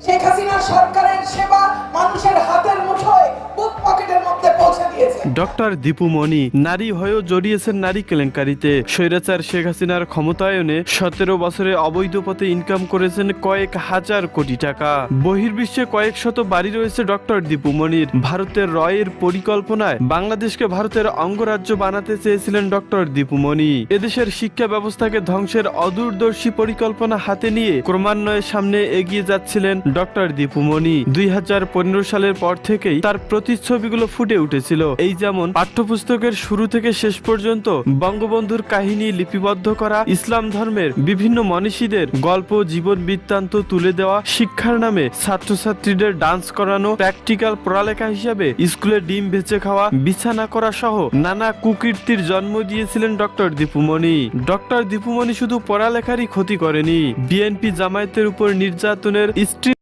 শেখ হাসিনা সরকারের সেবা মানুষের হাতের মুঠোয় বুক পকেটের মধ্যে পৌঁছে দিয়েছে। ডক্টর দীপু মনি নারী হয়েও জড়িয়েছেন নারী কেলেঙ্কারিতে। স্বৈরাচার শেখ হাসিনার ক্ষমতায়নে 17 বছরে অবৈধ পথে ইনকাম করেছেন কয়েক হাজার কোটি টাকা। বহির্বিশ্বে কয়েক শত বাড়ি রয়েছে ডক্টর দীপু মনির। ভারতের রয়ের পরিকল্পনায় বাংলাদেশকে ভারতের অঙ্গরাজ্য বানাতে চেয়েছিলেন ডক্টর দীপু মনি। এদেশের শিক্ষা ব্যবস্থাকে ধ্বংসের অদূরদর্শী পরিকল্পনা হাতে নিয়ে ক্রমান্বয়ে সামনে এগিয়ে যাচ্ছিলেন ডক্টর দীপু মনি। 2015 সালের পর থেকেই তার প্রতিচ্ছবিগুলো ফুটে উঠেছিল। এই যেমন পাঠ্যপুস্তকের শুরু থেকে শেষ পর্যন্ত বঙ্গবন্ধুর কাহিনী লিপিবদ্ধ করা, ইসলাম ধর্মের বিভিন্ন মনীষীদের গল্প জীবন বৃত্তান্ত তুলে দেওয়া, শিক্ষার নামে ছাত্রছাত্রীদের ডান্স করানো, প্র্যাকটিক্যাল পড়ালেখা হিসাবে স্কুলে ডিম বেঁচে খাওয়া, বিছানা করা সহ নানা কুকীর্তির জন্ম দিয়েছিলেন ডক্টর দীপু মনি। ডক্টর দীপু মনি শুধু পড়ালেখারই ক্ষতি করেনি, বিএনপি জামায়াতের উপর নির্যাতনের স্ত্রী